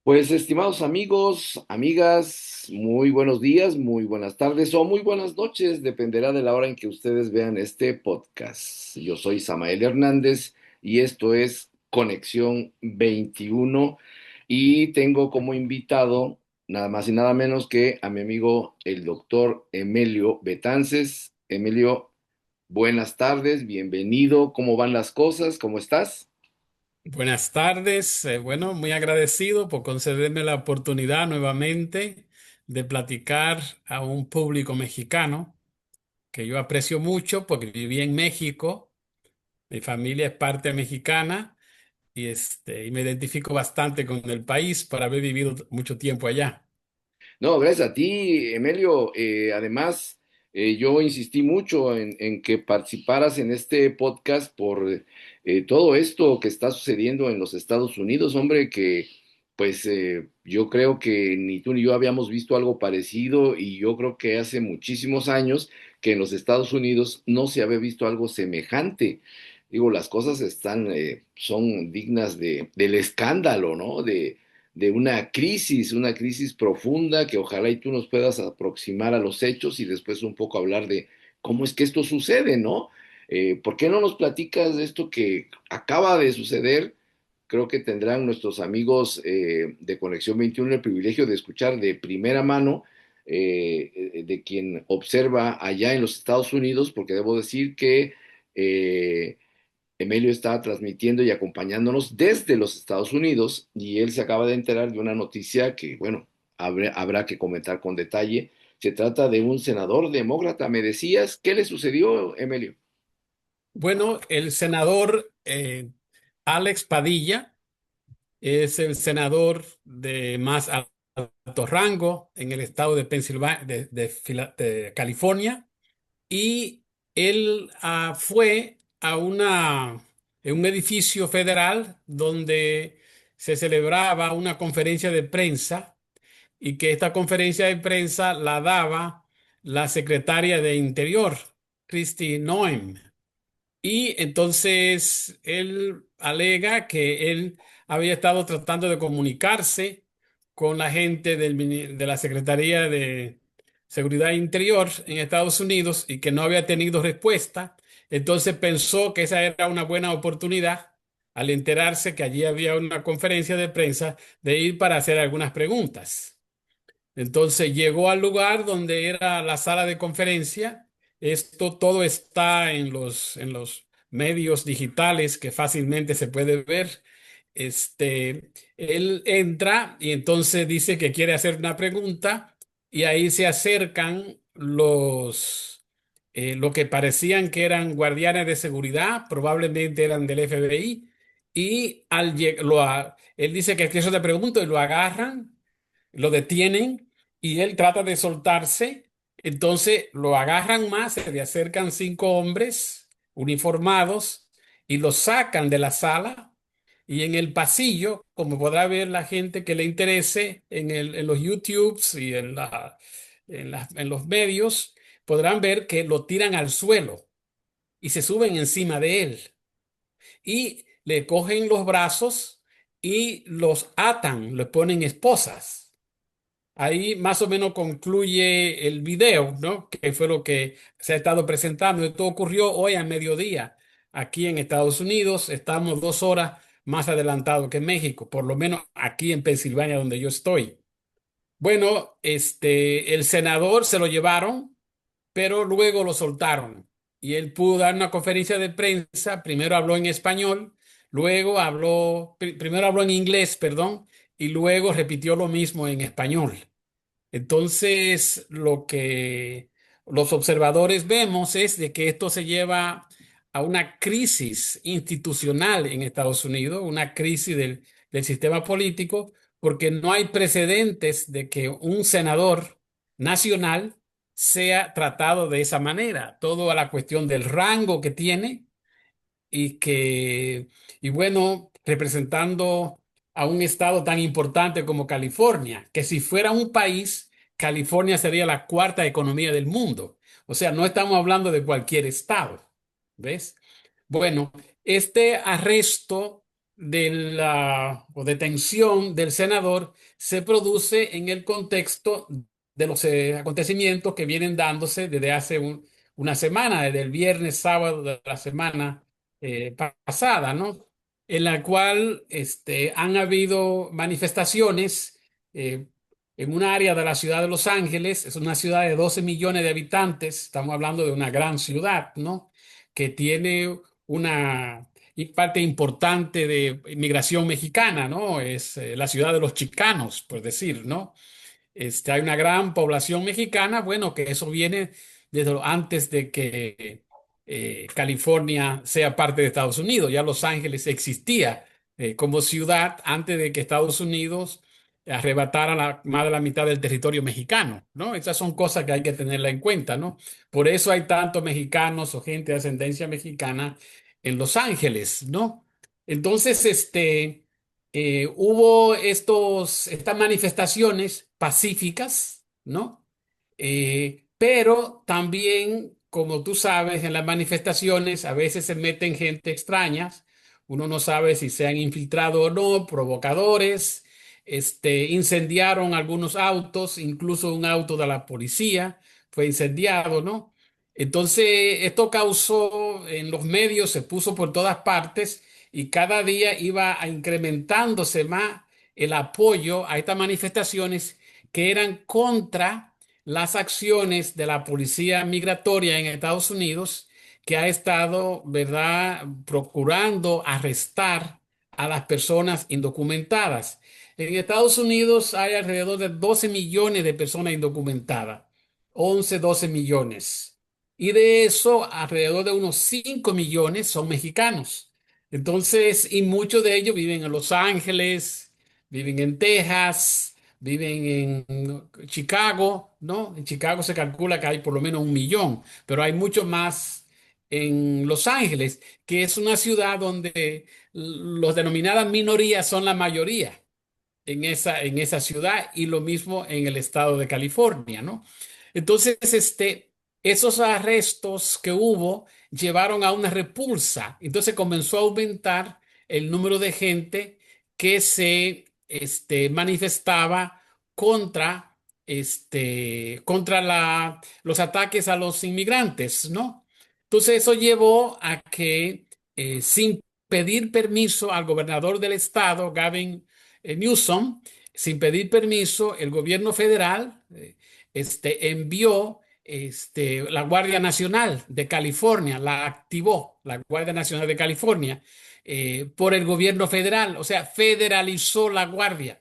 Pues estimados amigos, amigas, muy buenos días, muy buenas tardes o muy buenas noches, dependerá de la hora en que ustedes vean este podcast. Yo soy Samael Hernández y esto es Conexión 21 y tengo como invitado nada más y nada menos que a mi amigo el doctor Emelio Betances. Emelio, buenas tardes, bienvenido, ¿cómo van las cosas? ¿Cómo estás? Buenas tardes. Bueno, muy agradecido por concederme la oportunidad nuevamente de platicar a un público mexicano que yo aprecio mucho porque viví en México. Mi familia es parte mexicana y me identifico bastante con el país por haber vivido mucho tiempo allá. No, gracias a ti, Emelio. Además, yo insistí mucho en que participaras en este podcast por todo esto que está sucediendo en los Estados Unidos, hombre, que pues yo creo que ni tú ni yo habíamos visto algo parecido y yo creo que hace muchísimos años que en los Estados Unidos no se había visto algo semejante. Digo, las cosas son dignas del escándalo, ¿no? De una crisis profunda que ojalá y tú nos puedas aproximar a los hechos y después un poco hablar de cómo es que esto sucede, ¿no? ¿Por qué no nos platicas de esto que acaba de suceder? Creo que tendrán nuestros amigos de Conexión 21 el privilegio de escuchar de primera mano de quien observa allá en los Estados Unidos, porque debo decir que Emilio está transmitiendo y acompañándonos desde los Estados Unidos y él se acaba de enterar de una noticia que, bueno, habrá que comentar con detalle. Se trata de un senador demócrata. ¿Me decías qué le sucedió, Emilio? Bueno, el senador Alex Padilla es el senador de más alto rango en el estado de Pensilvania, de California. Y él fue en un edificio federal donde se celebraba una conferencia de prensa y que esta conferencia de prensa la daba la secretaria de Interior, Kristi Noem. Y entonces él alega que él había estado tratando de comunicarse con la gente de la Secretaría de Seguridad Interior en Estados Unidos y que no había tenido respuesta. Entonces pensó que esa era una buena oportunidad al enterarse que allí había una conferencia de prensa de ir para hacer algunas preguntas. Entonces llegó al lugar donde era la sala de conferencia. Esto todo está en los medios digitales que fácilmente se puede ver. Él entra y entonces dice que quiere hacer una pregunta y ahí se acercan lo que parecían que eran guardianes de seguridad, probablemente eran del FBI, y él dice que eso te pregunto y lo agarran, lo detienen y él trata de soltarse. Entonces lo agarran más, se le acercan cinco hombres uniformados y lo sacan de la sala. Y en el pasillo, como podrá ver la gente que le interese en los YouTubes y en los medios, podrán ver que lo tiran al suelo y se suben encima de él y le cogen los brazos y los atan, le ponen esposas. Ahí más o menos concluye el video, ¿no? Que fue lo que se ha estado presentando. Esto ocurrió hoy a mediodía aquí en Estados Unidos. Estamos 2 horas más adelantados que México, por lo menos aquí en Pensilvania, donde yo estoy. Bueno, el senador se lo llevaron, pero luego lo soltaron y él pudo dar una conferencia de prensa. Primero habló en español, primero habló en inglés, perdón, y luego repitió lo mismo en español. Entonces, lo que los observadores vemos es de que esto se lleva a una crisis institucional en Estados Unidos, una crisis del sistema político, porque no hay precedentes de que un senador nacional sea tratado de esa manera. Todo a la cuestión del rango que tiene y bueno, representando a un estado tan importante como California, que si fuera un país, California sería la cuarta economía del mundo. O sea, no estamos hablando de cualquier estado, ¿ves? Bueno, este arresto de la o detención del senador se produce en el contexto de los acontecimientos que vienen dándose desde hace una semana, desde el viernes, sábado de la semana pasada, ¿no? En la cual han habido manifestaciones eh, en un área de la ciudad de Los Ángeles. Es una ciudad de 12 millones de habitantes, estamos hablando de una gran ciudad, ¿no? Que tiene una y parte importante de inmigración mexicana, ¿no? Es la ciudad de los chicanos, por decir, ¿no? Hay una gran población mexicana, bueno, que eso viene desde antes de que California sea parte de Estados Unidos. Ya Los Ángeles existía como ciudad antes de que Estados Unidos arrebatara más de la mitad del territorio mexicano, ¿no? Esas son cosas que hay que tenerla en cuenta, ¿no? Por eso hay tantos mexicanos o gente de ascendencia mexicana en Los Ángeles, ¿no? Entonces, hubo estas manifestaciones pacíficas, ¿no? Pero también, como tú sabes, en las manifestaciones a veces se meten gente extrañas. Uno no sabe si se han infiltrado o no, provocadores. Incendiaron algunos autos, incluso un auto de la policía fue incendiado, ¿no? Entonces, esto causó en los medios, se puso por todas partes y cada día iba incrementándose más el apoyo a estas manifestaciones que eran contra las acciones de la policía migratoria en Estados Unidos, que ha estado, ¿verdad?, procurando arrestar a las personas indocumentadas. En Estados Unidos hay alrededor de 12 millones de personas indocumentadas, 11, 12 millones. Y de eso, alrededor de unos 5 millones son mexicanos. Entonces, y muchos de ellos viven en Los Ángeles, viven en Texas, viven en Chicago, ¿no? En Chicago se calcula que hay por lo menos 1 millón, pero hay mucho más en Los Ángeles, que es una ciudad donde los denominadas minorías son la mayoría en esa ciudad y lo mismo en el estado de California, ¿no? Entonces, esos arrestos que hubo llevaron a una repulsa. Entonces comenzó a aumentar el número de gente que se manifestaba contra, contra los ataques a los inmigrantes, ¿no? Entonces eso llevó a que, sin pedir permiso al gobernador del estado, Gavin Newsom, sin pedir permiso, el gobierno federal envió la Guardia Nacional de California, la activó la Guardia Nacional de California por el gobierno federal, o sea, federalizó la Guardia.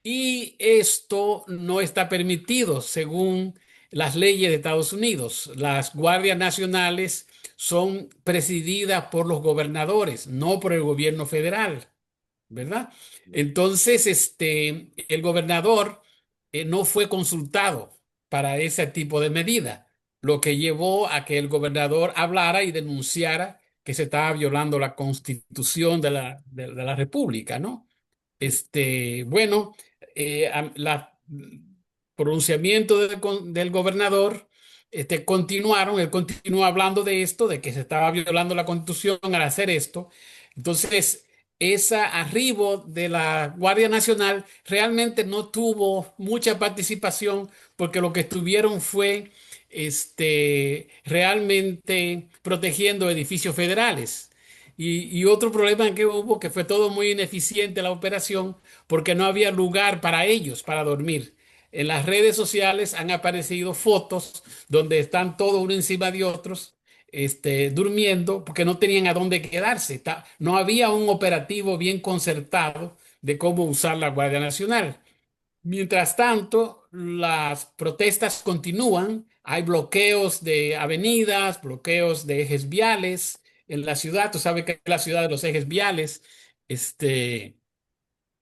Y esto no está permitido según las leyes de Estados Unidos. Las guardias nacionales son presididas por los gobernadores, no por el gobierno federal. ¿Verdad? Entonces, el gobernador no fue consultado para ese tipo de medida, lo que llevó a que el gobernador hablara y denunciara que se estaba violando la constitución de la República, ¿no? Bueno, la pronunciamiento del gobernador, continuaron, él continuó hablando de esto, de que se estaba violando la constitución al hacer esto. Entonces, ese arribo de la Guardia Nacional realmente no tuvo mucha participación porque lo que estuvieron fue realmente protegiendo edificios federales. Y otro problema que hubo, que fue todo muy ineficiente la operación, porque no había lugar para ellos para dormir. En las redes sociales han aparecido fotos donde están todos uno encima de otros, durmiendo, porque no tenían a dónde quedarse. No había un operativo bien concertado de cómo usar la Guardia Nacional. Mientras tanto, las protestas continúan. Hay bloqueos de avenidas, bloqueos de ejes viales en la ciudad. Tú sabes que es la ciudad de los ejes viales,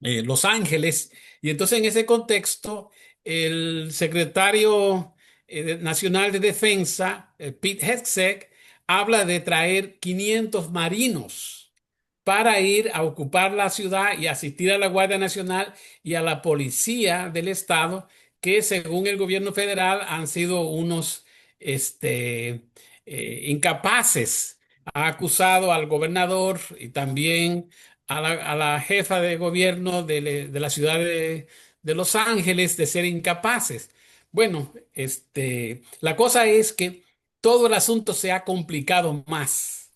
Los Ángeles. Y entonces, en ese contexto, el secretario nacional de Defensa, Pete Hegseth, habla de traer 500 marinos para ir a ocupar la ciudad y asistir a la Guardia Nacional y a la policía del estado, que según el gobierno federal han sido unos incapaces. Ha acusado al gobernador y también a la jefa de gobierno de la ciudad de Los Ángeles de ser incapaces. Bueno, la cosa es que todo el asunto se ha complicado más,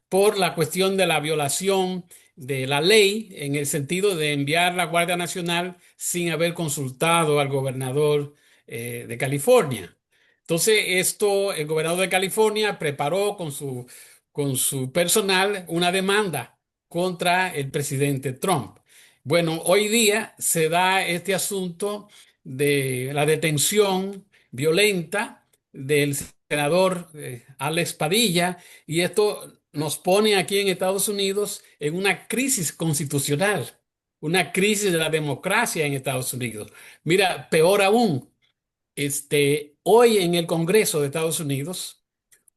por la cuestión de la violación de la ley en el sentido de enviar la Guardia Nacional sin haber consultado al gobernador de California. Entonces, el gobernador de California preparó con su personal una demanda contra el presidente Trump. Bueno, hoy día se da este asunto de la detención violenta del senador Alex Padilla, y esto nos pone aquí en Estados Unidos en una crisis constitucional, una crisis de la democracia en Estados Unidos. Mira, peor aún, hoy en el Congreso de Estados Unidos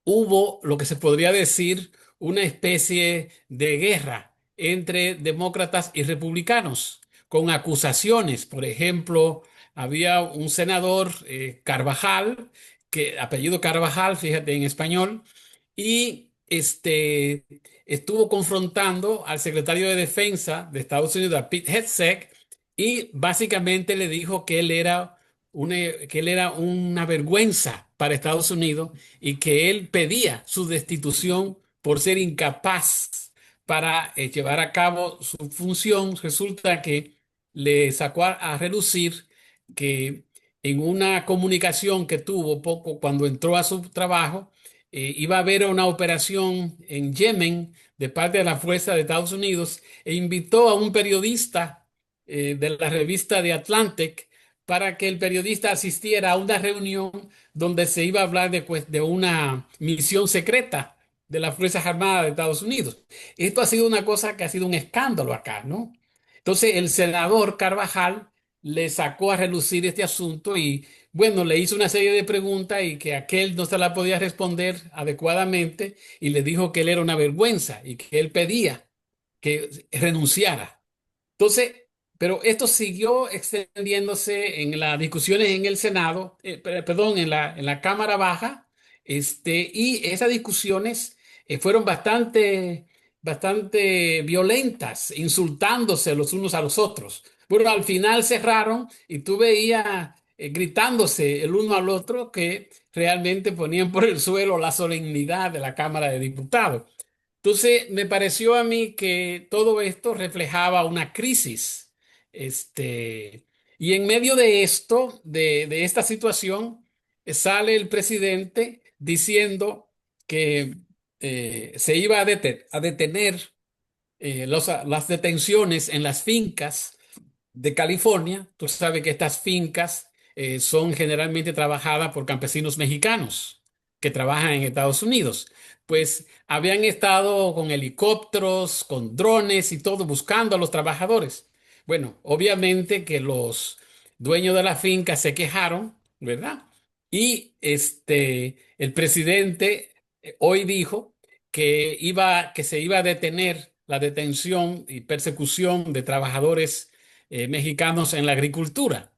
hubo lo que se podría decir una especie de guerra entre demócratas y republicanos, con acusaciones. Por ejemplo, había un senador, Carvajal, que apellido Carvajal, fíjate en español, y estuvo confrontando al secretario de Defensa de Estados Unidos, a Pete Hegseth, y básicamente le dijo que él era una vergüenza para Estados Unidos y que él pedía su destitución por ser incapaz para llevar a cabo su función. Resulta que le sacó a relucir que en una comunicación que tuvo poco cuando entró a su trabajo, iba a haber una operación en Yemen de parte de la Fuerza de Estados Unidos, e invitó a un periodista de la revista The Atlantic para que el periodista asistiera a una reunión donde se iba a hablar de una misión secreta de las Fuerzas Armadas de Estados Unidos. Esto ha sido una cosa que ha sido un escándalo acá, ¿no? Entonces el senador Carvajal le sacó a relucir este asunto y, bueno, le hizo una serie de preguntas y que aquel no se la podía responder adecuadamente, y le dijo que él era una vergüenza y que él pedía que renunciara. Entonces, pero esto siguió extendiéndose en las discusiones en el Senado, perdón, en la Cámara Baja, y esas discusiones fueron bastante violentas, insultándose los unos a los otros. Bueno, al final cerraron y tú veías gritándose el uno al otro, que realmente ponían por el suelo la solemnidad de la Cámara de Diputados. Entonces, me pareció a mí que todo esto reflejaba una crisis. Y en medio de esto, de esta situación, sale el presidente diciendo que se iba a detener las detenciones en las fincas de California. Tú sabes que estas fincas son generalmente trabajadas por campesinos mexicanos que trabajan en Estados Unidos. Pues habían estado con helicópteros, con drones y todo buscando a los trabajadores. Bueno, obviamente que los dueños de la finca se quejaron, ¿verdad? Y el presidente hoy dijo que se iba a detener la detención y persecución de trabajadores mexicanos en la agricultura.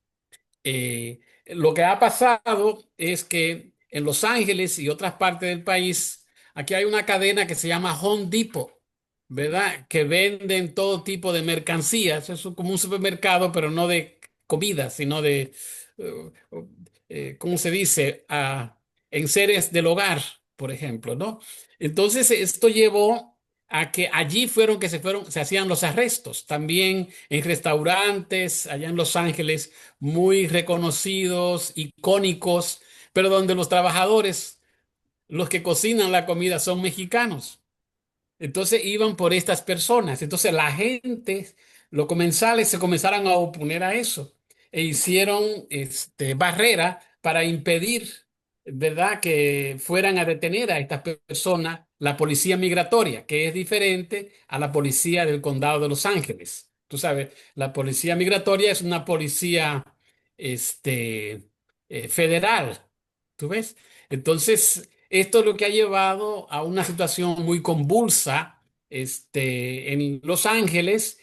Lo que ha pasado es que en Los Ángeles y otras partes del país, aquí hay una cadena que se llama Home Depot, ¿verdad? Que venden todo tipo de mercancías. Es como un supermercado, pero no de comida, sino de, eh, ¿cómo se dice? Enseres del hogar, por ejemplo, ¿no? Entonces, esto llevó a que allí se hacían los arrestos. También en restaurantes allá en Los Ángeles muy reconocidos, icónicos, pero donde los trabajadores, los que cocinan la comida, son mexicanos. Entonces iban por estas personas. Entonces la gente, los comensales se comenzaron a oponer a eso e hicieron barrera para impedir, ¿verdad?, que fueran a detener a estas personas la policía migratoria, que es diferente a la policía del condado de Los Ángeles. Tú sabes, la policía migratoria es una policía federal. ¿Tú ves? Entonces, esto es lo que ha llevado a una situación muy convulsa, en Los Ángeles.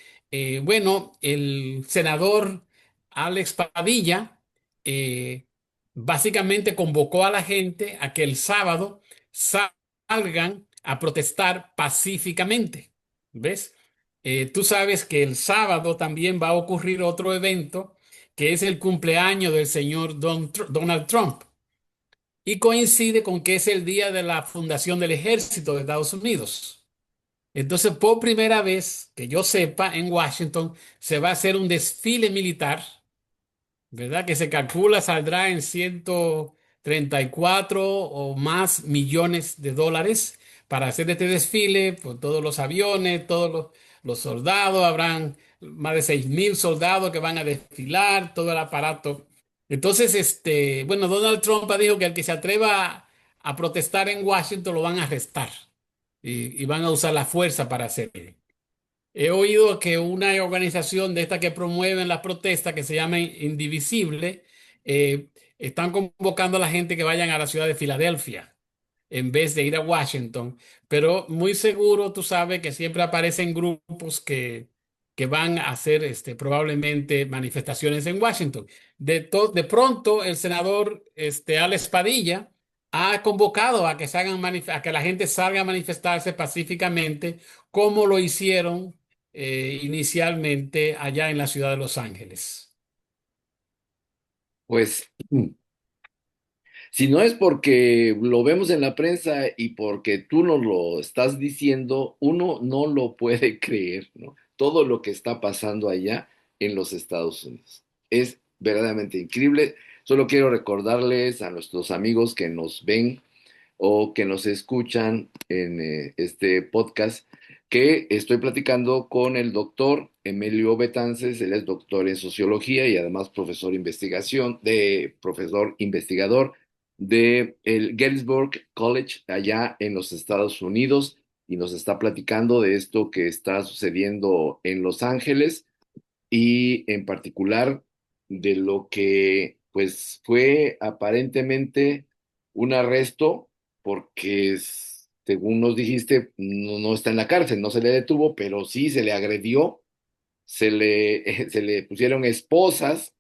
Bueno, el senador Alex Padilla eh, básicamente convocó a la gente a que el sábado salgan a protestar pacíficamente. ¿Ves? Tú sabes que el sábado también va a ocurrir otro evento que es el cumpleaños del señor Donald Trump y coincide con que es el día de la fundación del ejército de Estados Unidos. Entonces, por primera vez que yo sepa, en Washington se va a hacer un desfile militar, ¿verdad? Que se calcula saldrá en 134 o más millones de dólares para hacer este desfile, por todos los aviones, los soldados, habrán más de 6.000 soldados que van a desfilar, todo el aparato. Entonces, bueno, Donald Trump dijo que el que se atreva a protestar en Washington lo van a arrestar y van a usar la fuerza para hacerlo. He oído que una organización de estas que promueven las protestas, que se llama Indivisible, están convocando a la gente que vayan a la ciudad de Filadelfia en vez de ir a Washington. Pero muy seguro, tú sabes que siempre aparecen grupos que van a hacer probablemente manifestaciones en Washington. De pronto, el senador Alex Padilla ha convocado a que a que la gente salga a manifestarse pacíficamente, como lo hicieron inicialmente allá en la ciudad de Los Ángeles. Pues si no es porque lo vemos en la prensa y porque tú nos lo estás diciendo, uno no lo puede creer, ¿no? Todo lo que está pasando allá en los Estados Unidos. Es verdaderamente increíble. Solo quiero recordarles a nuestros amigos que nos ven o que nos escuchan en este podcast, que estoy platicando con el doctor Emilio Betances. Él es doctor en sociología y además profesor investigador de el Gettysburg College allá en los Estados Unidos, y nos está platicando de esto que está sucediendo en Los Ángeles, y en particular de lo que pues fue aparentemente un arresto, porque según nos dijiste, no está en la cárcel, no se le detuvo, pero sí se le agredió, se le pusieron esposas,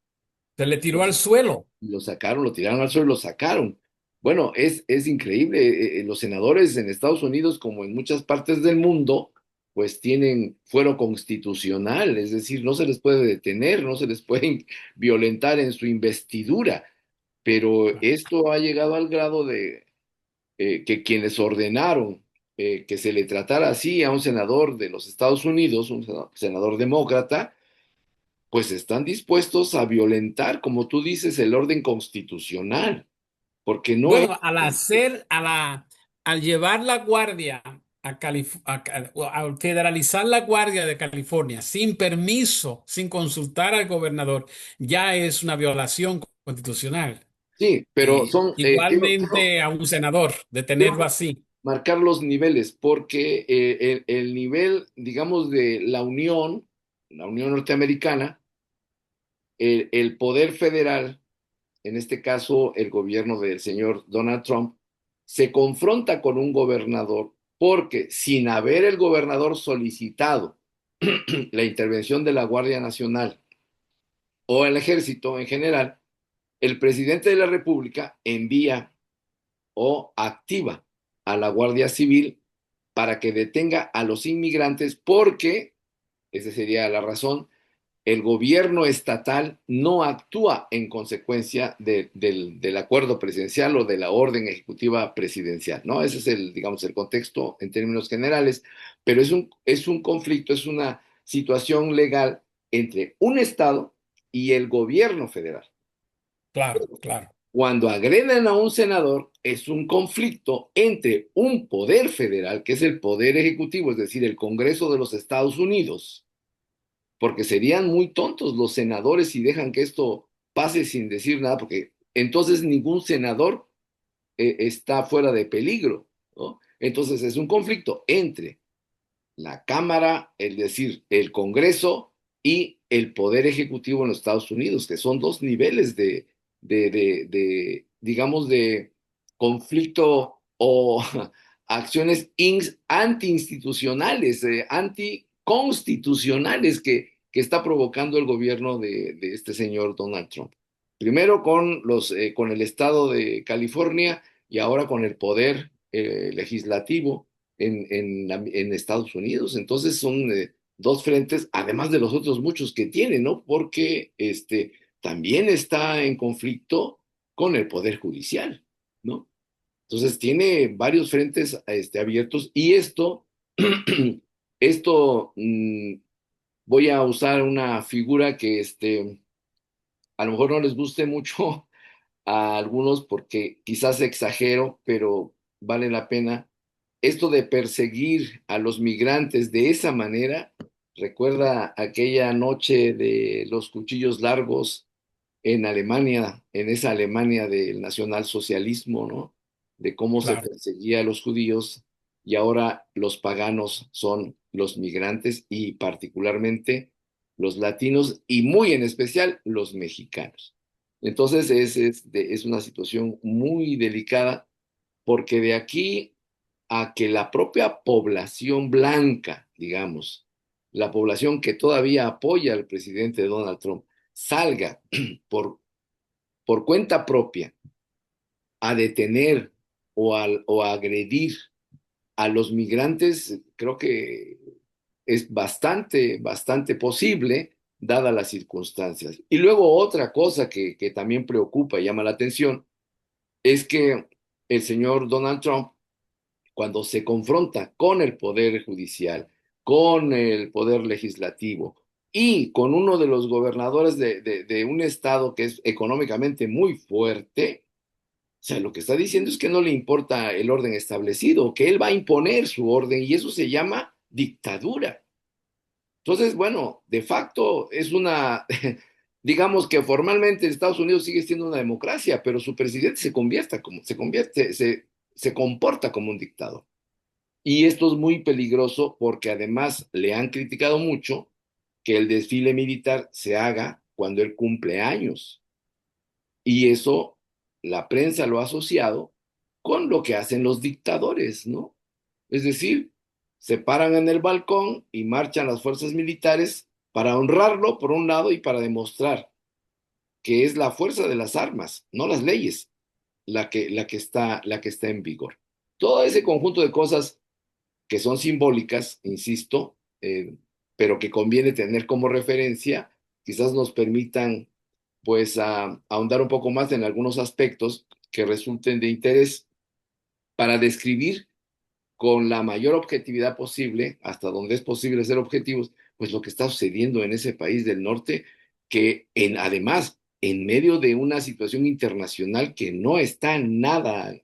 Se le tiró al suelo. lo sacaron, lo tiraron al suelo y lo sacaron. Bueno, es increíble. Los senadores en Estados Unidos, como en muchas partes del mundo, pues tienen fuero constitucional, es decir, no se les puede detener, no se les puede violentar en su investidura, pero esto ha llegado al grado de que quienes ordenaron que se le tratara así a un senador de los Estados Unidos, un senador demócrata, pues están dispuestos a violentar, como tú dices, el orden constitucional, porque no es, Bueno, al llevar la guardia al federalizar la guardia de California sin permiso, sin consultar al gobernador, ya es una violación constitucional. sí, pero Y son, igualmente a un senador, detenerlo quiero así. marcar los niveles, porque el nivel, digamos, de la Unión Norteamericana, el poder federal, en este caso el gobierno del señor Donald Trump, se confronta con un gobernador porque sin haber el gobernador solicitado la intervención de la Guardia Nacional o el ejército en general, el presidente de la República envía o activa a la Guardia Civil para que detenga a los inmigrantes, porque, esa sería la razón, el gobierno estatal no actúa en consecuencia del acuerdo presidencial o de la orden ejecutiva presidencial, ¿no? Ese es el, digamos, el contexto en términos generales, pero es un conflicto, es una situación legal entre un estado y el gobierno federal. Claro, claro. Cuando agreden a un senador, es un conflicto entre un poder federal, que es el poder ejecutivo, es decir, el Congreso de los Estados Unidos, porque serían muy tontos los senadores si dejan que esto pase sin decir nada, porque entonces ningún senador está fuera de peligro, ¿no? Entonces es un conflicto entre la Cámara, es decir, el Congreso y el Poder Ejecutivo en los Estados Unidos, que son dos niveles digamos, de conflicto o acciones antiinstitucionales, anticonstitucionales que está provocando el gobierno de este señor Donald Trump. Primero con el estado de California y ahora con el poder legislativo en Estados Unidos. Entonces son dos frentes, además de los otros muchos que tiene, ¿no? Porque también está en conflicto con el Poder Judicial, ¿no? Entonces tiene varios frentes abiertos y esto, voy a usar una figura que a lo mejor no les guste mucho a algunos porque quizás exagero, pero vale la pena. Esto de perseguir a los migrantes de esa manera, recuerda aquella noche de los cuchillos largos en Alemania, en esa Alemania del nacionalsocialismo, ¿no? De cómo se Claro. perseguía a los judíos y ahora los paganos son los migrantes y particularmente los latinos y muy en especial los mexicanos. Entonces es una situación muy delicada porque de aquí a que la propia población blanca, digamos, la población que todavía apoya al presidente Donald Trump, salga por, por cuenta propia a detener o a agredir a los migrantes, creo que es bastante posible, dadas las circunstancias. Y luego otra cosa que también preocupa y llama la atención es que el señor Donald Trump, cuando se confronta con el Poder Judicial, con el Poder Legislativo y con uno de los gobernadores de un estado que es económicamente muy fuerte, o sea, lo que está diciendo es que no le importa el orden establecido, que él va a imponer su orden y eso se llama dictadura. Entonces, bueno, de facto es una, digamos que formalmente Estados Unidos sigue siendo una democracia, pero su presidente se comporta como un dictador. Y esto es muy peligroso porque además le han criticado mucho que el desfile militar se haga cuando él cumple años. Y eso la prensa lo ha asociado con lo que hacen los dictadores, ¿no? Es decir, se paran en el balcón y marchan las fuerzas militares para honrarlo por un lado y para demostrar que es la fuerza de las armas, no las leyes, la que está en vigor. Todo ese conjunto de cosas que son simbólicas, insisto, pero que conviene tener como referencia, quizás nos permitan pues ahondar un poco más en algunos aspectos que resulten de interés para describir con la mayor objetividad posible, hasta donde es posible ser objetivos, pues lo que está sucediendo en ese país del norte, que además, en medio de una situación internacional que no está nada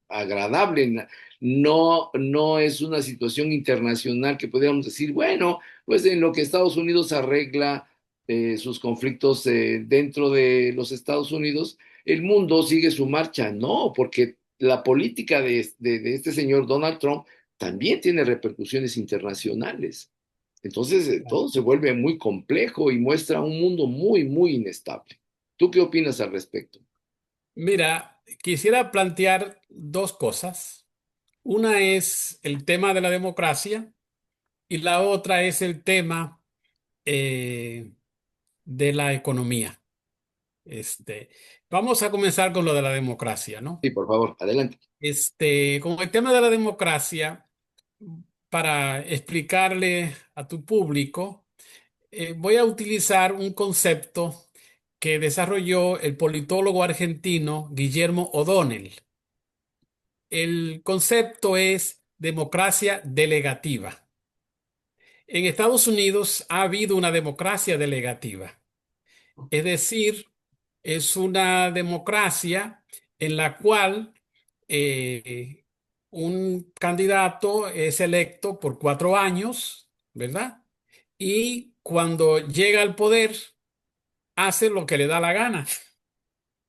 agradable. No es una situación internacional que podríamos decir, bueno, pues en lo que Estados Unidos arregla sus conflictos dentro de los Estados Unidos, el mundo sigue su marcha. No, porque la política de este señor Donald Trump también tiene repercusiones internacionales. Entonces, todo se vuelve muy complejo y muestra un mundo muy inestable. ¿Tú qué opinas al respecto? Mira, quisiera plantear dos cosas. Una es el tema de la democracia y la otra es el tema eh, de la economía. Este, Vamos a comenzar con lo de la democracia, ¿no? Sí, por favor, adelante. Con el tema de la democracia, para explicarle a tu público, voy a utilizar un concepto que desarrolló el politólogo argentino Guillermo O'Donnell. El concepto es democracia delegativa. En Estados Unidos ha habido una democracia delegativa, es decir, es una democracia en la cual eh, un candidato es electo por 4 años, ¿verdad? Y cuando llega al poder, hace lo que le da la gana,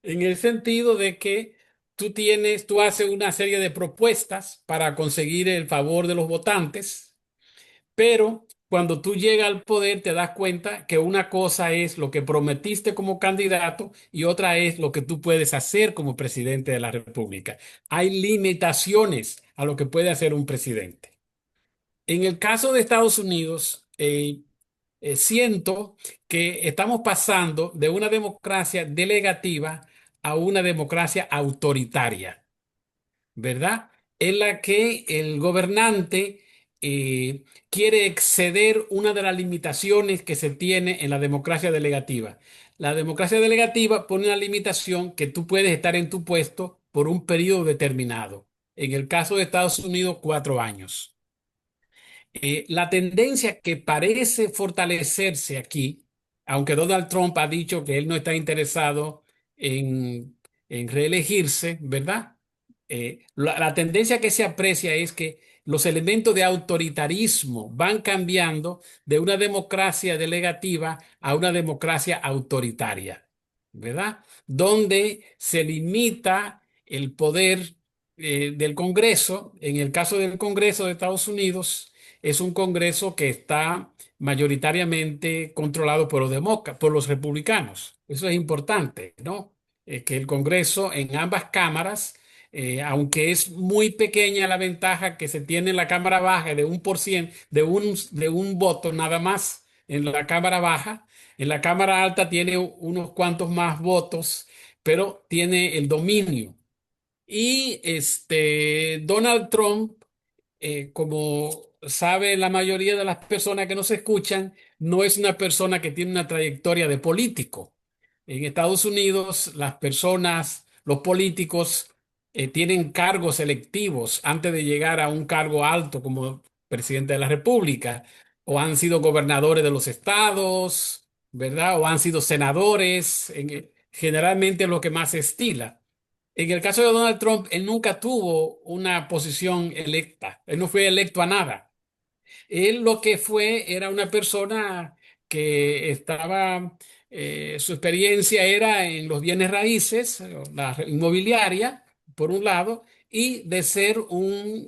en el sentido de que tú haces una serie de propuestas para conseguir el favor de los votantes, pero cuando tú llegas al poder te das cuenta que una cosa es lo que prometiste como candidato y otra es lo que tú puedes hacer como presidente de la República. Hay limitaciones a lo que puede hacer un presidente. En el caso de Estados Unidos, siento que estamos pasando de una democracia delegativa a una democracia autoritaria, ¿verdad? en la que el gobernante quiere exceder una de las limitaciones que se tiene en la democracia delegativa. La democracia delegativa pone una limitación que tú puedes estar en tu puesto por un periodo determinado. En el caso de Estados Unidos, 4 años. La tendencia que parece fortalecerse aquí, aunque Donald Trump ha dicho que él no está interesado en, en reelegirse, ¿verdad? La tendencia que se aprecia es que los elementos de autoritarismo van cambiando de una democracia delegativa a una democracia autoritaria, ¿verdad? Donde se limita el poder del Congreso. En el caso del Congreso de Estados Unidos, es un Congreso que está mayoritariamente controlado por por los republicanos. Eso es importante, ¿no? Que el Congreso en ambas cámaras, aunque es muy pequeña la ventaja que se tiene en la Cámara Baja de 1%, de un voto nada más en la Cámara Baja, en la Cámara Alta tiene unos cuantos más votos, pero tiene el dominio. Y Donald Trump, como sabe la mayoría de las personas que nos escuchan, no es una persona que tiene una trayectoria de político. En Estados Unidos, las personas, los políticos, tienen cargos electivos antes de llegar a un cargo alto como presidente de la República, o han sido gobernadores de los estados, ¿verdad? O han sido senadores, generalmente lo que más se estila. En el caso de Donald Trump, él nunca tuvo una posición electa, él no fue electo a nada. Él lo que fue era una persona que estaba, su experiencia era en los bienes raíces, la inmobiliaria, por un lado, y de ser un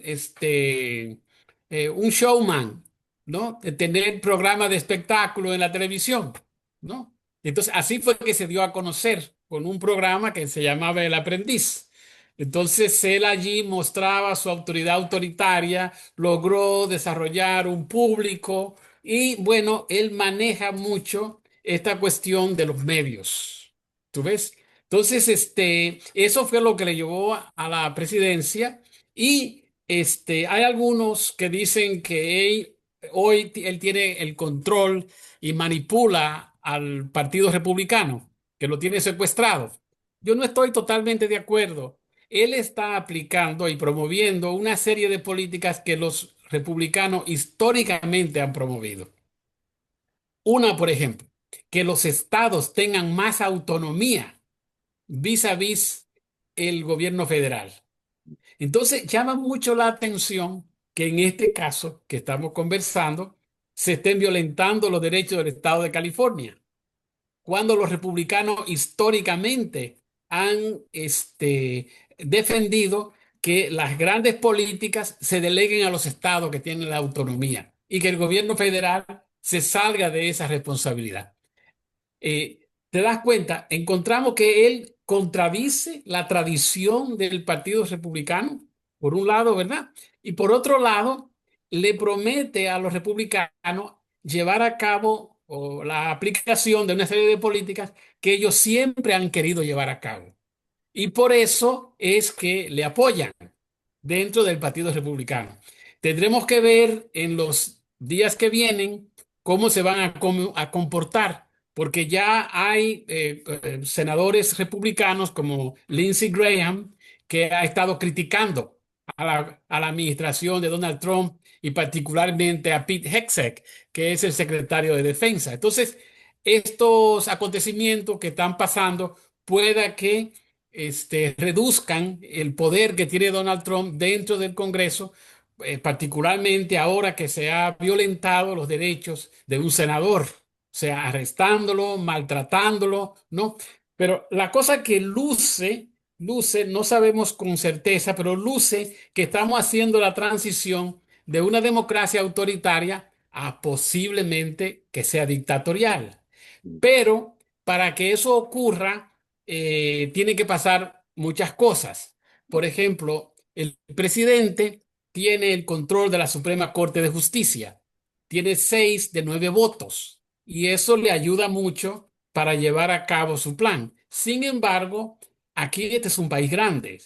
showman, ¿no? De tener programas de espectáculo en la televisión, ¿no? Entonces, así fue que se dio a conocer con un programa que se llamaba El Aprendiz. Entonces, él allí mostraba su autoridad autoritaria, logró desarrollar un público y bueno, él maneja mucho esta cuestión de los medios. ¿Tú ves? Entonces, eso fue lo que le llevó a la presidencia y hay algunos que dicen que él tiene el control y manipula al Partido Republicano, que lo tiene secuestrado. Yo no estoy totalmente de acuerdo. Él está aplicando y promoviendo una serie de políticas que los republicanos históricamente han promovido. Una, por ejemplo, que los estados tengan más autonomía vis a vis el gobierno federal. Entonces, llama mucho la atención que en este caso que estamos conversando se estén violentando los derechos del estado de California cuando los republicanos históricamente han defendido que las grandes políticas se deleguen a los estados que tienen la autonomía y que el gobierno federal se salga de esa responsabilidad. ¿Te das cuenta? Encontramos que él contradice la tradición del Partido Republicano, por un lado, ¿verdad? Y por otro lado, le promete a los republicanos llevar a cabo la aplicación de una serie de políticas que ellos siempre han querido llevar a cabo. Y por eso es que le apoyan dentro del Partido Republicano. Tendremos que ver en los días que vienen cómo se van a comportar, porque ya hay senadores republicanos como Lindsey Graham, que ha estado criticando a la administración de Donald Trump y particularmente a Pete Hegseth, que es el secretario de Defensa. Entonces, estos acontecimientos que están pasando pueda que reduzcan el poder que tiene Donald Trump dentro del Congreso, particularmente ahora que se ha violentado los derechos de un senador, o sea, arrestándolo, maltratándolo, ¿no? Pero la cosa que luce, no sabemos con certeza, pero luce que estamos haciendo la transición de una democracia autoritaria a posiblemente que sea dictatorial. Pero para que eso ocurra, tiene que pasar muchas cosas. Por ejemplo, el presidente tiene el control de la Suprema Corte de Justicia. Tiene 6 de 9 votos y eso le ayuda mucho para llevar a cabo su plan. Sin embargo, aquí este es un país grande,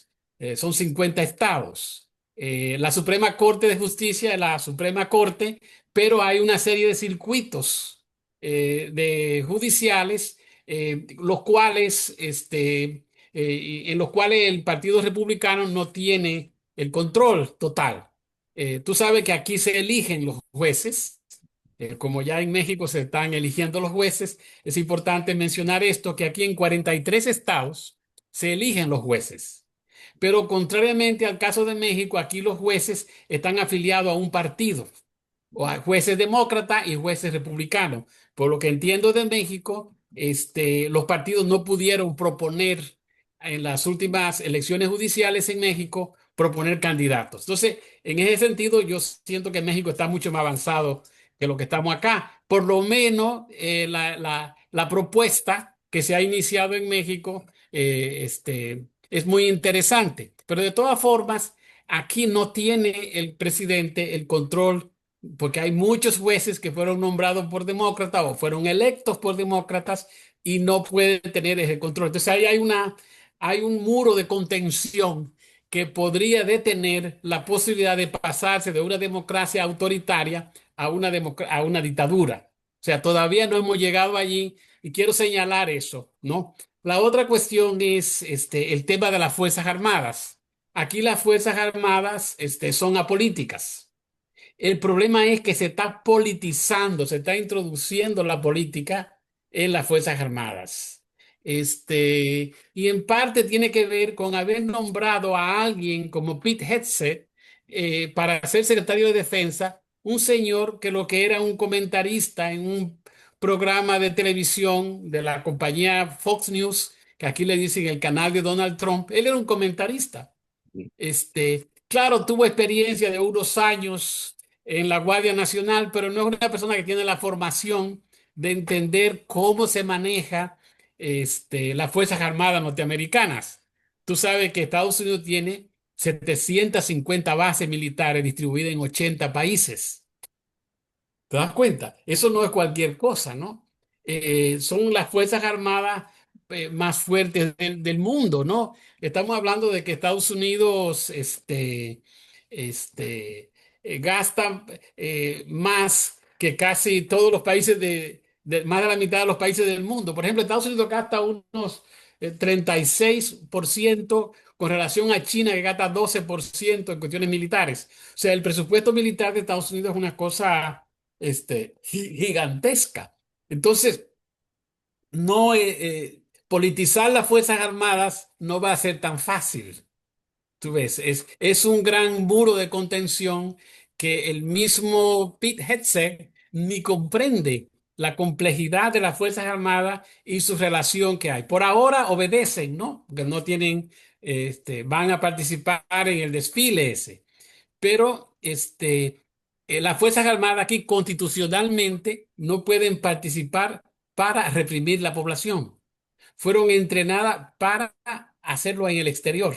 son 50 estados. la Suprema Corte de Justicia, la Suprema Corte, pero hay una serie de circuitos de judiciales, los cuales, en los cuales el Partido Republicano no tiene el control total. Tú sabes que aquí se eligen los jueces. Como ya en México se están eligiendo los jueces, es importante mencionar esto, que aquí en 43 estados se eligen los jueces. Pero contrariamente al caso de México, aquí los jueces están afiliados a un partido, o a jueces demócratas y jueces republicanos. Por lo que entiendo de México, los partidos no pudieron proponer en las últimas elecciones judiciales en México, proponer candidatos. Entonces, en ese sentido, yo siento que México está mucho más avanzado que lo que estamos acá. Por lo menos la propuesta que se ha iniciado en México es muy interesante. Pero de todas formas, aquí no tiene el presidente el control porque hay muchos jueces que fueron nombrados por demócratas o fueron electos por demócratas y no pueden tener ese control. Entonces ahí hay un muro de contención que podría detener la posibilidad de pasarse de una democracia autoritaria a una dictadura. O sea, todavía no hemos llegado allí y quiero señalar eso, ¿no? La otra cuestión es el tema de las Fuerzas Armadas. Aquí las Fuerzas Armadas son apolíticas. El problema es que se está politizando, se está introduciendo la política en las Fuerzas Armadas. Y en parte tiene que ver con haber nombrado a alguien como Pete Hegseth para ser secretario de Defensa, un señor que lo que era un comentarista en un programa de televisión de la compañía Fox News, que aquí le dicen el canal de Donald Trump. Él era un comentarista. Claro, tuvo experiencia de unos años en la Guardia Nacional, pero no es una persona que tiene la formación de entender cómo se maneja las Fuerzas Armadas norteamericanas. Tú sabes que Estados Unidos tiene 750 bases militares distribuidas en 80 países. ¿Te das cuenta? Eso no es cualquier cosa, ¿no? Son las Fuerzas Armadas más fuertes del mundo, ¿no? Estamos hablando de que Estados Unidos este, gasta más que casi todos los países más de la mitad de los países del mundo. Por ejemplo, Estados Unidos gasta unos 36% con relación a China, que gasta 12% en cuestiones militares. O sea, el presupuesto militar de Estados Unidos es una cosa gigantesca. Entonces, no politizar las Fuerzas Armadas no va a ser tan fácil. Tú ves, es un gran muro de contención que el mismo Pete Hegseth ni comprende la complejidad de las Fuerzas Armadas y su relación que hay. Por ahora obedecen, ¿no? Porque no tienen, van a participar en el desfile ese, pero las Fuerzas Armadas aquí constitucionalmente no pueden participar para reprimir la población. Fueron entrenadas para hacerlo en el exterior.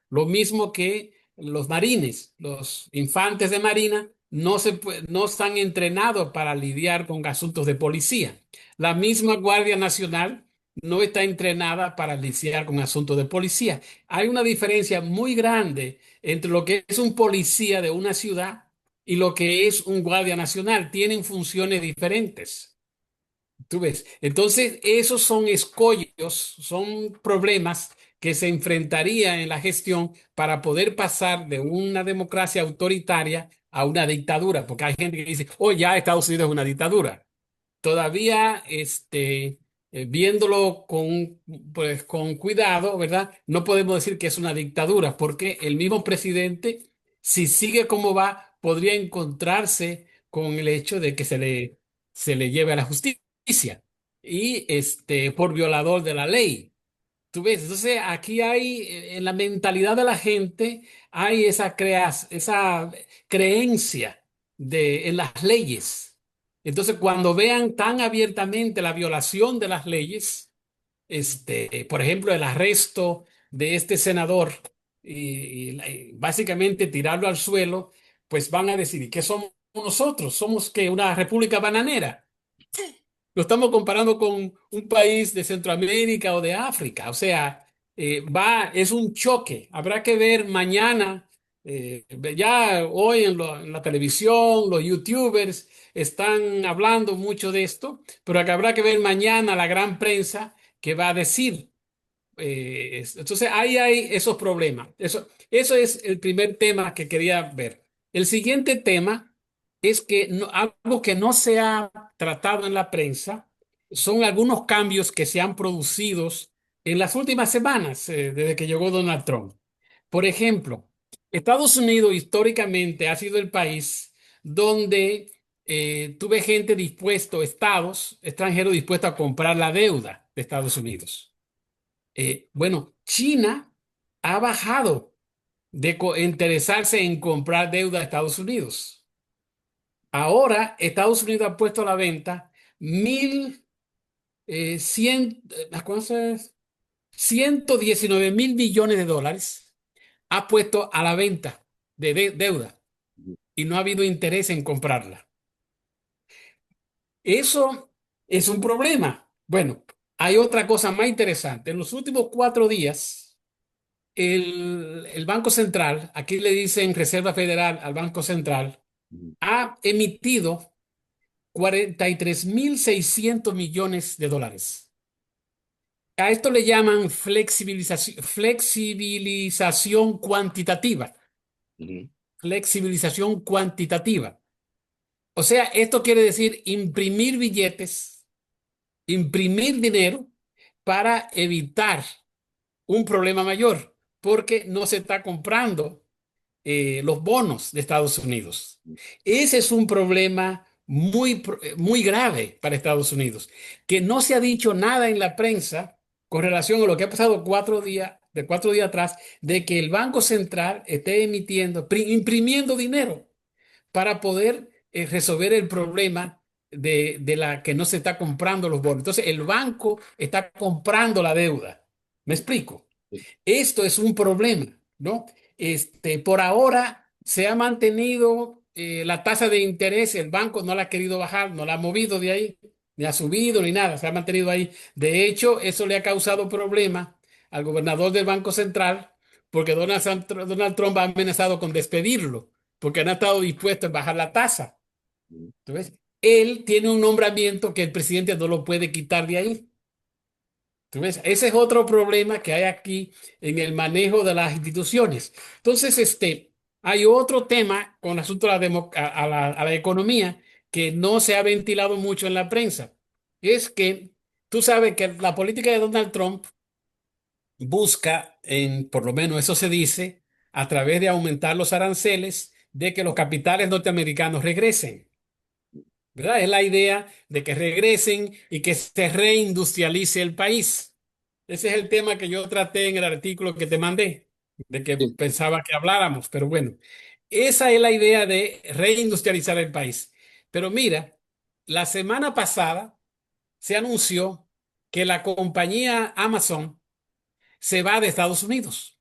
Lo mismo que los marines, los infantes de marina, no están entrenados para lidiar con asuntos de policía. La misma Guardia Nacional no está entrenada para lidiar con asuntos de policía. Hay una diferencia muy grande entre lo que es un policía de una ciudad y lo que es un guardia nacional. Tienen funciones diferentes. Tú ves. Entonces, esos son escollos, son problemas que se enfrentarían en la gestión para poder pasar de una democracia autoritaria a una dictadura, porque hay gente que dice, oh, ya Estados Unidos es una dictadura. Todavía, viéndolo pues, con cuidado, ¿verdad? No podemos decir que es una dictadura, porque el mismo presidente, si sigue como va, podría encontrarse con el hecho de que se le lleve a la justicia y por violador de la ley. ¿Tú ves? Entonces, aquí hay, en la mentalidad de la gente, hay esa creencia en las leyes. Entonces, cuando vean tan abiertamente la violación de las leyes, por ejemplo, el arresto de este senador y básicamente tirarlo al suelo, pues van a decir, ¿y qué somos nosotros? ¿Somos que una república bananera? Lo estamos comparando con un país de Centroamérica o de África. O sea, es un choque. Habrá que ver mañana Ya hoy en la televisión, los youtubers están hablando mucho de esto, pero que habrá que ver mañana la gran prensa que va a decir. Entonces, ahí hay esos problemas. Eso es el primer tema que quería ver. El siguiente tema es que algo que no se ha tratado en la prensa son algunos cambios que se han producido en las últimas semanas, desde que llegó Donald Trump. Por ejemplo, Estados Unidos históricamente ha sido el país donde tuve gente dispuesto, estados extranjeros dispuestos a comprar la deuda de Estados Unidos. Bueno, China ha bajado de interesarse en comprar deuda a Estados Unidos. Ahora Estados Unidos ha puesto a la venta 119.000 millones de dólares. Ha puesto a la venta de deuda y no ha habido interés en comprarla. Eso es un problema. Bueno, hay otra cosa más interesante. En los últimos 4 días, el Banco Central, aquí le dicen Reserva Federal al Banco Central, ha emitido 43.600 millones de dólares. A esto le llaman flexibilización cuantitativa. Ujú, Flexibilización cuantitativa. O sea, esto quiere decir imprimir billetes, imprimir dinero para evitar un problema mayor, porque no se está comprando los bonos de Estados Unidos. Ese es un problema muy grave para Estados Unidos, que no se ha dicho nada en la prensa con relación a lo que ha pasado 4 días, de 4 días atrás, de que el Banco Central esté imprimiendo dinero para poder resolver el problema de la que no se está comprando los bonos. Entonces, el banco está comprando la deuda. ¿Me explico? sí, Esto es un problema, ¿no? Por ahora se ha mantenido la tasa de interés, el banco no la ha querido bajar, no la ha movido de ahí, ni ha subido ni nada, se ha mantenido ahí. De hecho, eso le ha causado problemas al gobernador del Banco Central, porque Donald Trump ha amenazado con despedirlo, porque no ha estado dispuesto a bajar la tasa. ujú, Entonces, él tiene un nombramiento que el presidente no lo puede quitar de ahí. ¿Tú ves? Ese es otro problema que hay aquí en el manejo de las instituciones. Entonces, hay otro tema con el asunto de a la economía que no se ha ventilado mucho en la prensa. Es que tú sabes que la política de Donald Trump busca, por lo menos eso se dice, a través de aumentar los aranceles, de que los capitales norteamericanos regresen. ¿Verdad? Es la idea de que regresen y que se reindustrialice el país. Ese es el tema que yo traté en el artículo que te mandé, de que sí, pensaba que habláramos, pero bueno, esa es la idea de reindustrializar el país. Pero mira, la semana pasada se anunció que la compañía Amazon se va de Estados Unidos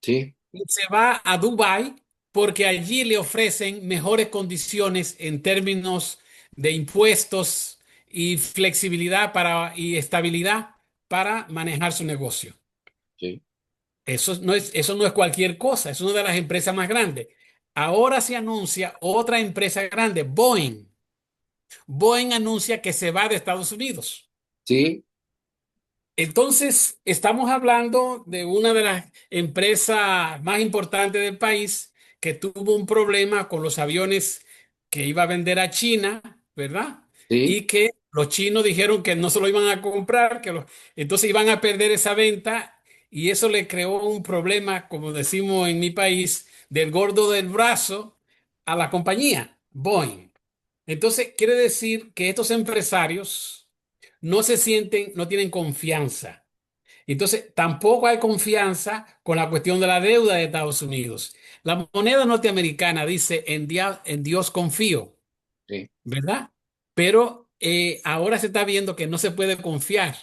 sí, y se va a Dubái porque allí le ofrecen mejores condiciones en términos de impuestos y flexibilidad y estabilidad para manejar su negocio. sí, Eso no es cualquier cosa, es una de las empresas más grandes. Ahora se anuncia otra empresa grande, Boeing. Boeing anuncia que se va de Estados Unidos. sí, Entonces, estamos hablando de una de las empresas más importantes del país que tuvo un problema con los aviones que iba a vender a China, ¿verdad? sí, Y que los chinos dijeron que no se lo iban a comprar, entonces iban a perder esa venta y eso le creó un problema, como decimos en mi país, del gordo del brazo a la compañía, Boeing. Entonces, quiere decir que estos empresarios no se sienten, no tienen confianza. Entonces, tampoco hay confianza con la cuestión de la deuda de Estados Unidos. La moneda norteamericana dice, en Dios confío, sí, ¿verdad? Pero ahora se está viendo que no se puede confiar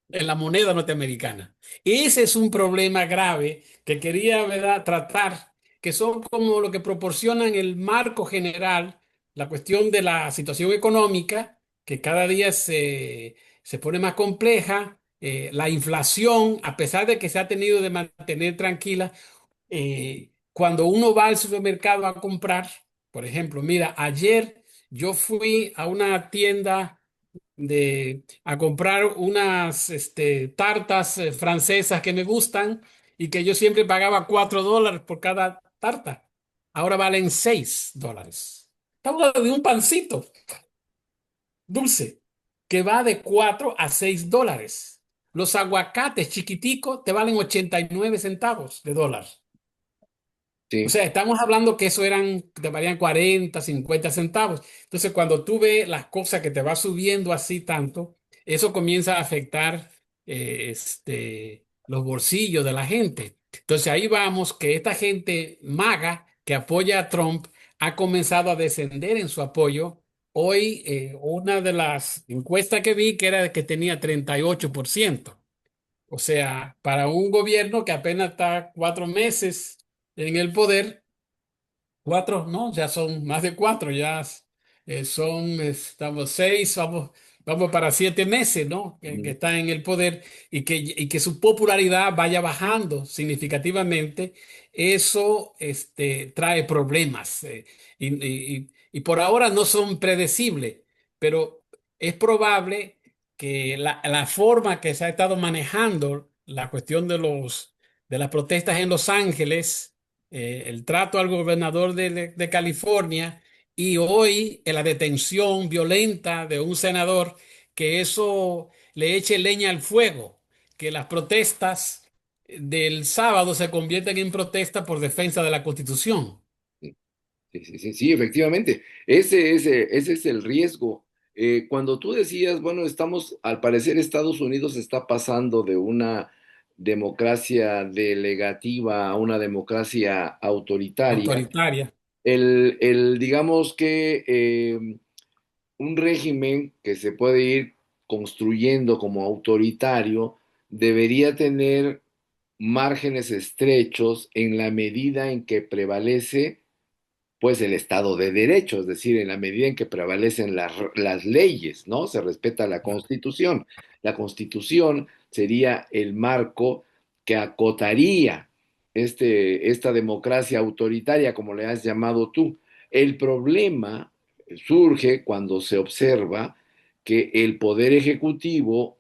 en la moneda norteamericana. Ese es un problema grave que quería, ¿verdad?, tratar, que son como lo que proporcionan el marco general, la cuestión de la situación económica, que cada día se pone más compleja, la inflación, a pesar de que se ha tenido de mantener tranquila, cuando uno va al supermercado a comprar, por ejemplo, mira, ayer yo fui a una tienda a comprar unas tartas francesas que me gustan y que yo siempre pagaba $4 por cada tarta. Ahora valen $6. Estamos hablando de un pancito dulce que va de $4 a $6. Los aguacates chiquiticos te valen 89 centavos de dólar. O Sí. sea, estamos hablando que eso te valían 40, 50 centavos. Entonces, cuando tú ves las cosas que te va subiendo así tanto, eso comienza a afectar los bolsillos de la gente. Entonces, ahí vamos que esta gente maga que apoya a Trump ha comenzado a descender en su apoyo. Hoy, una de las encuestas que vi que era que tenía 38%. O sea, para un gobierno que apenas está 4 meses en el poder, 4, no, ya son más de 4, ya estamos 6, vamos para 7 meses, ¿no? Que Ujú. está en el poder y que su popularidad vaya bajando significativamente, eso trae problemas. Y por ahora no son predecibles, pero es probable que la forma que se ha estado manejando la cuestión de las protestas en Los Ángeles, el trato al gobernador de California y hoy la detención violenta de un senador, que eso le eche leña al fuego, que las protestas del sábado se convierten en protesta por defensa de la Constitución. Sí, sí, sí, sí, efectivamente. Ese es el riesgo. Cuando tú decías, bueno, al parecer Estados Unidos está pasando de una democracia delegativa a una democracia autoritaria, Autoritaria. digamos que un régimen que se puede ir construyendo como autoritario debería tener márgenes estrechos en la medida en que prevalece pues el Estado de Derecho, es decir, en la medida en que prevalecen las leyes, ¿no? Se respeta la Constitución. La Constitución sería el marco que acotaría esta democracia autoritaria, como le has llamado tú. El problema surge cuando se observa que el Poder Ejecutivo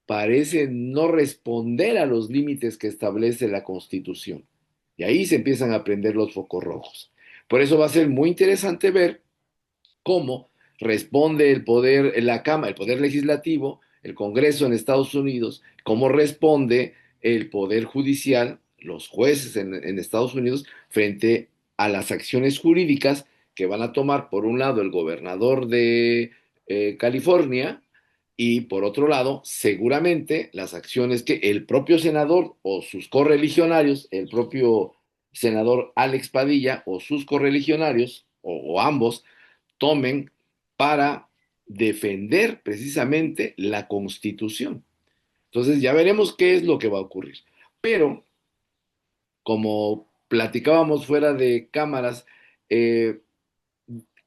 parece no responder a los límites que establece la Constitución. Y ahí se empiezan a prender los focos rojos. Por eso va a ser muy interesante ver cómo responde el poder, la Cámara, el poder legislativo, el Congreso en Estados Unidos, cómo responde el poder judicial, los jueces en Estados Unidos, frente a las acciones jurídicas que van a tomar, por un lado, el gobernador de California, y por otro lado, seguramente las acciones que el propio senador o sus correligionarios, el propio senador Alex Padilla o sus correligionarios, o ambos, tomen para defender precisamente la Constitución. Entonces ya veremos qué es lo que va a ocurrir. Pero, como platicábamos fuera de cámaras, eh,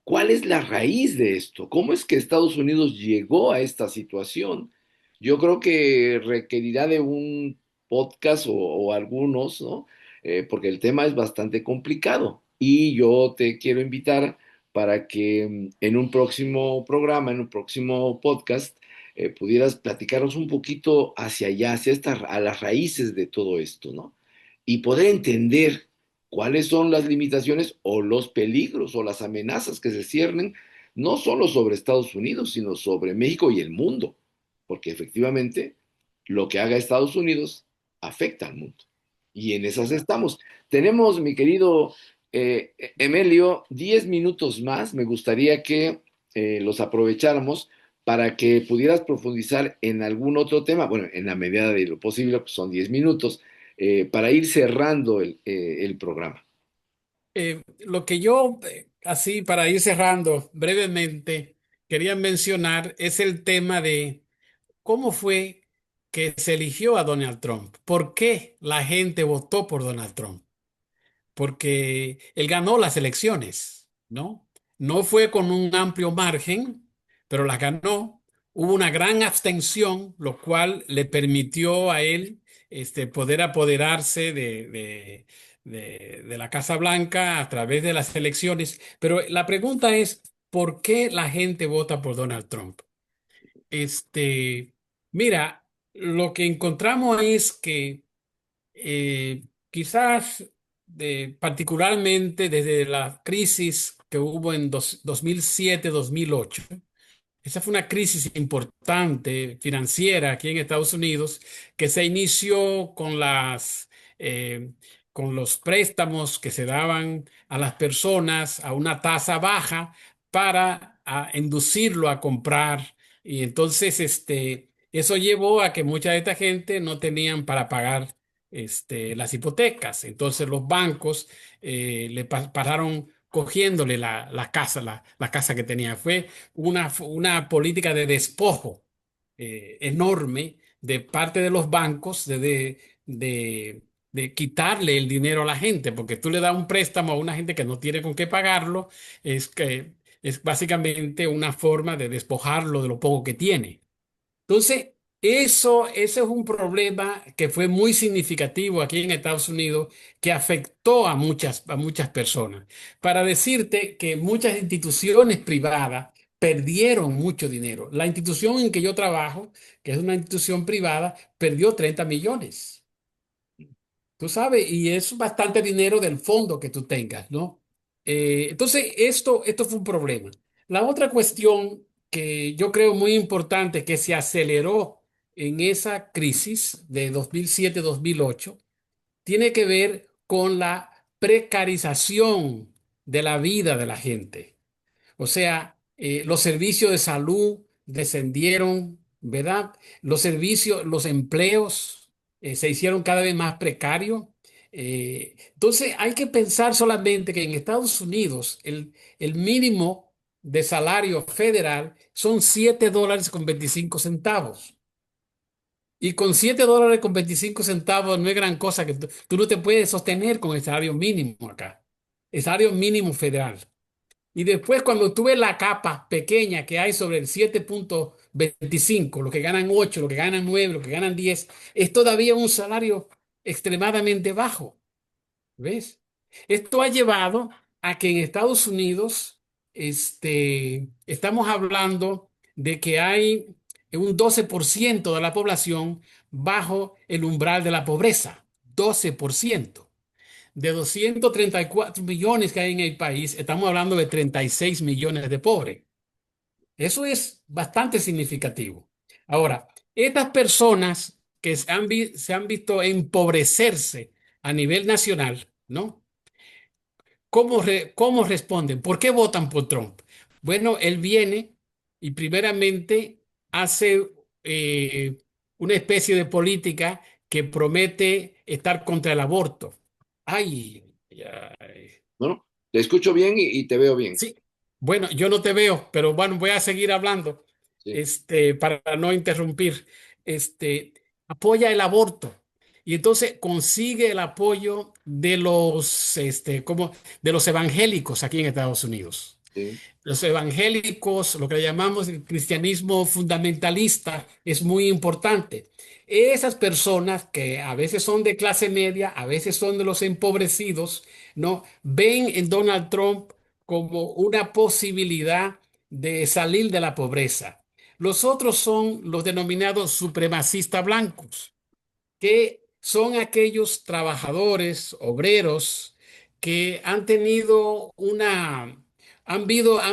¿cuál es la raíz de esto? ¿Cómo es que Estados Unidos llegó a esta situación? Yo creo que requerirá de un podcast o algunos, ¿no? Porque el tema es bastante complicado. Y yo te quiero invitar para que en un próximo programa, en un próximo podcast, pudieras platicarnos un poquito hacia allá, a las raíces de todo esto, ¿no? Y poder entender cuáles son las limitaciones o los peligros o las amenazas que se ciernen no solo sobre Estados Unidos, sino sobre México y el mundo, porque efectivamente lo que haga Estados Unidos afecta al mundo. Y en esas estamos. Tenemos, mi querido Emelio, 10 minutos más. Me gustaría que los aprovecháramos para que pudieras profundizar en algún otro tema, bueno, en la medida de lo posible, pues son 10 minutos, para ir cerrando el programa. Lo que yo, así para ir cerrando brevemente, quería mencionar es el tema de cómo fue que se eligió a Donald Trump. ¿Por qué la gente votó por Donald Trump? Porque él ganó las elecciones, ¿no? No fue con un amplio margen, pero las ganó. Hubo una gran abstención, lo cual le permitió a él poder apoderarse de la Casa Blanca a través de las elecciones. Pero la pregunta es, ¿por qué la gente vota por Donald Trump? Este, mira, lo que encontramos es que quizás particularmente desde la crisis que hubo en 2007-2008. Esa fue una crisis importante financiera aquí en Estados Unidos que se inició eh, con los préstamos que se daban a las personas a una tasa baja para inducirlo a comprar. Y entonces eso llevó a que mucha de esta gente no tenían para pagar las hipotecas. Entonces los bancos le pararon cogiéndole la casa que tenía. Fue una política de despojo enorme de parte de los bancos de, de quitarle el dinero a la gente, porque tú le das un préstamo a una gente que no tiene con qué pagarlo, es básicamente una forma de despojarlo de lo poco que tiene. Entonces, ese es un problema que fue muy significativo aquí en Estados Unidos, que afectó a muchas personas. Para decirte que muchas instituciones privadas perdieron mucho dinero. La institución en que yo trabajo, que es una institución privada, perdió 30 millones. Tú sabes, y es bastante dinero del fondo que tú tengas, ¿no? Entonces, esto fue un problema. La otra cuestión que yo creo muy importante que se aceleró en esa crisis de 2007-2008 tiene que ver con la precarización de la vida de la gente. O sea, los servicios de salud descendieron, ¿verdad? Los servicios, los empleos se hicieron cada vez más precarios. Entonces, hay que pensar solamente que en Estados Unidos el mínimo de salario federal son $7.25. Y con $7.25 no es gran cosa que tú no te puedes sostener con el salario mínimo acá. El salario mínimo federal. Y después cuando tú ves la capa pequeña que hay sobre el 7.25, los que ganan 8, los que ganan 9, los que ganan 10, es todavía un salario extremadamente bajo. ¿Ves? Esto ha llevado a que en Estados Unidos estamos hablando de que hay un 12% de la población bajo el umbral de la pobreza. 12%. De 234 millones que hay en el país, estamos hablando de 36 millones de pobres. Eso es bastante significativo. Ahora, estas personas que se han visto empobrecerse a nivel nacional, ¿no? ¿Cómo responden? ¿Por qué votan por Trump? Bueno, él viene y primeramente hace una especie de política que promete estar contra el aborto. Ay, ay. ¿No? Te escucho bien y te veo bien. Sí, bueno, yo no te veo, pero bueno, voy a seguir hablando, Sí, para no interrumpir. Apoya el aborto y entonces consigue el apoyo de de los evangélicos aquí en Estados Unidos. sí. Los evangélicos, lo que llamamos el cristianismo fundamentalista, es muy importante. Esas personas que a veces son de clase media, a veces son de los empobrecidos, ¿no? Ven en Donald Trump como una posibilidad de salir de la pobreza. Los otros son los denominados supremacistas blancos, que son aquellos trabajadores, obreros, que han tenido han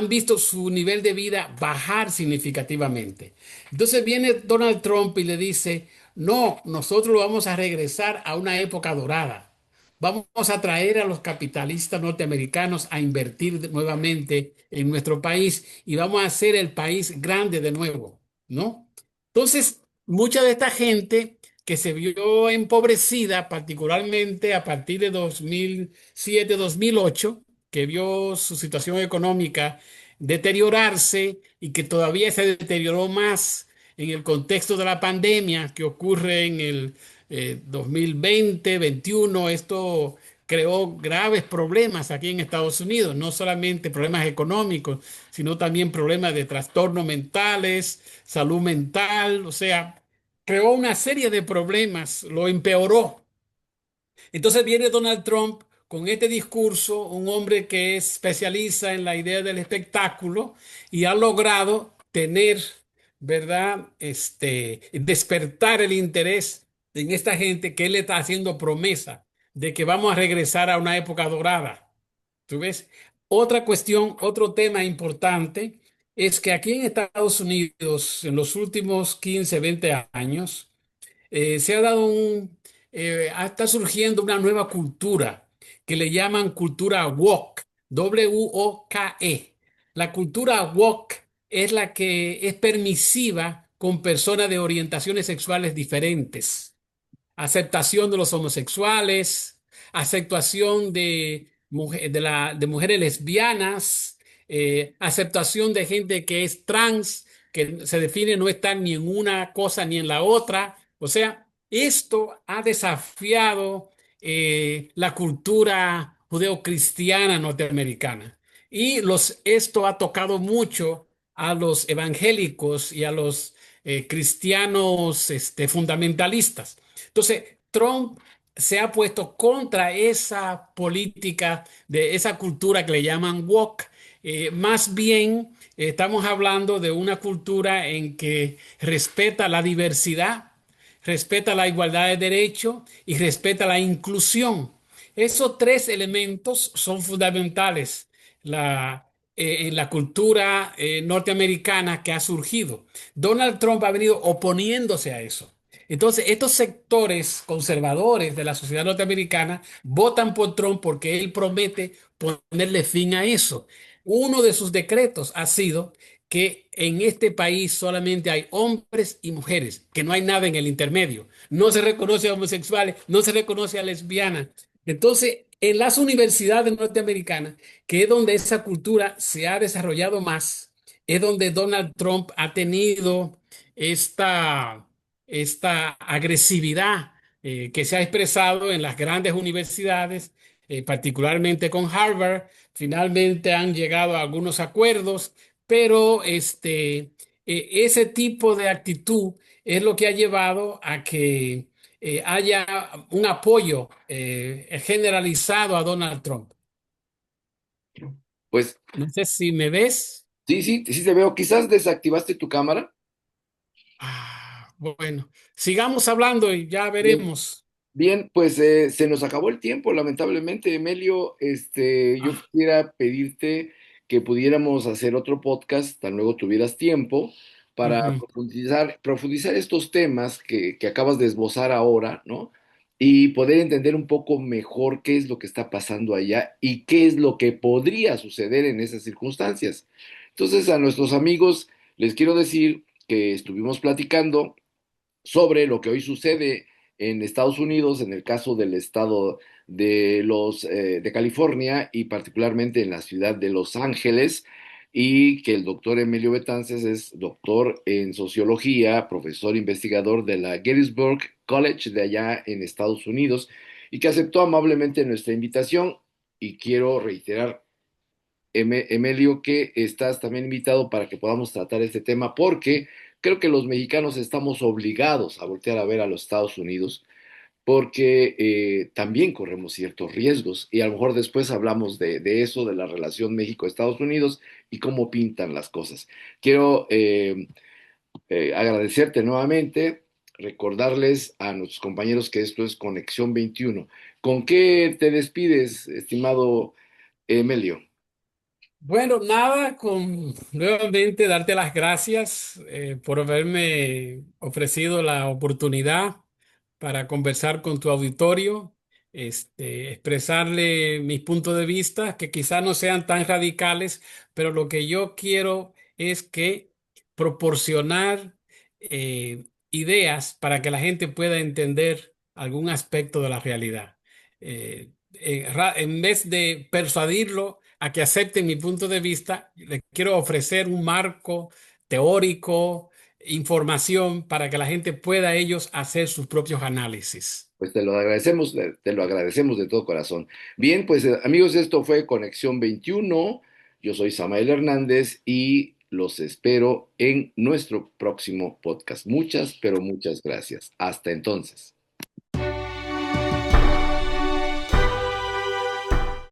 visto su nivel de vida bajar significativamente. Entonces viene Donald Trump y le dice, no, nosotros lo vamos a regresar a una época dorada. Vamos a traer a los capitalistas norteamericanos a invertir nuevamente en nuestro país y vamos a hacer el país grande de nuevo, ¿no? Entonces, mucha de esta gente que se vio empobrecida, particularmente a partir de 2007-2008, que vio su situación económica deteriorarse y que todavía se deterioró más en el contexto de la pandemia que ocurre en el 2020-21. Esto creó graves problemas aquí en Estados Unidos, no solamente problemas económicos, sino también problemas de trastornos mentales, salud mental, o sea, creó una serie de problemas, lo empeoró. Entonces viene Donald Trump con este discurso, un hombre que es especialista en la idea del espectáculo y ha logrado tener, ¿verdad? Despertar el interés en esta gente que él le está haciendo promesa de que vamos a regresar a una época dorada. ¿Tú ves? Otra cuestión, otro tema importante es que aquí en Estados Unidos, en los últimos 15, 20 años, se ha dado está surgiendo una nueva cultura que le llaman cultura woke, WOKE. La cultura woke es la que es permisiva con personas de orientaciones sexuales diferentes, aceptación de los homosexuales, aceptación de mujeres lesbianas, aceptación de gente que es trans, que se define no estar ni en una cosa ni en la otra. O sea, esto ha desafiado la cultura judeocristiana norteamericana. Y esto ha tocado mucho a los evangélicos y a los cristianos fundamentalistas. Entonces, Trump se ha puesto contra esa política de esa cultura que le llaman woke. Más bien, estamos hablando de una cultura en que respeta la diversidad, respeta la igualdad de derechos y respeta la inclusión. Esos tres elementos son fundamentales en la cultura norteamericana que ha surgido. Donald Trump ha venido oponiéndose a eso. Entonces, estos sectores conservadores de la sociedad norteamericana votan por Trump porque él promete ponerle fin a eso. Uno de sus decretos ha sido que en este país solamente hay hombres y mujeres, que no hay nada en el intermedio. No se reconoce a homosexuales, no se reconoce a lesbianas. Entonces, en las universidades norteamericanas, que es donde esa cultura se ha desarrollado más, es donde Donald Trump ha tenido esta esta agresividad que se ha expresado en las grandes universidades, particularmente con Harvard. Finalmente han llegado a algunos acuerdos, pero ese tipo de actitud es lo que ha llevado a que haya un apoyo generalizado a Donald Trump. Pues No sé si me ves. sí, sí, sí te veo. Quizás desactivaste tu cámara. Bueno, sigamos hablando y ya Bien. veremos. Bien, pues se nos acabó el tiempo, lamentablemente, Emilio. Yo Ah, quisiera pedirte que pudiéramos hacer otro podcast, tan luego tuvieras tiempo, para ujú. profundizar estos temas que acabas de esbozar ahora, ¿no? Y poder entender un poco mejor qué es lo que está pasando allá y qué es lo que podría suceder en esas circunstancias. Entonces, a nuestros amigos les quiero decir que estuvimos platicando sobre lo que hoy sucede en Estados Unidos, en el caso del estado de California y particularmente en la ciudad de Los Ángeles, y que el doctor Emilio Betances es doctor en sociología, profesor investigador de la Gettysburg College de allá en Estados Unidos, y que aceptó amablemente nuestra invitación. Y quiero reiterar, Emilio, que estás también invitado para que podamos tratar este tema, porque creo que los mexicanos estamos obligados a voltear a ver a los Estados Unidos, porque también corremos ciertos riesgos y a lo mejor después hablamos de eso, de la relación México-Estados Unidos y cómo pintan las cosas. Quiero agradecerte nuevamente, recordarles a nuestros compañeros que esto es Conexión 21. ¿Con qué te despides, estimado Emilio? Bueno, nada, con nuevamente darte las gracias por haberme ofrecido la oportunidad para conversar con tu auditorio, expresarle mis puntos de vista, que quizás no sean tan radicales, pero lo que yo quiero es que proporcionar ideas para que la gente pueda entender algún aspecto de la realidad. En vez de persuadirlo a que acepten mi punto de vista, les quiero ofrecer un marco teórico, información para que la gente pueda ellos hacer sus propios análisis. Pues te lo agradecemos de todo corazón. Bien, pues amigos, esto fue Conexión 21. Yo soy Samael Hernández y los espero en nuestro próximo podcast. Muchas, pero muchas gracias. Hasta entonces.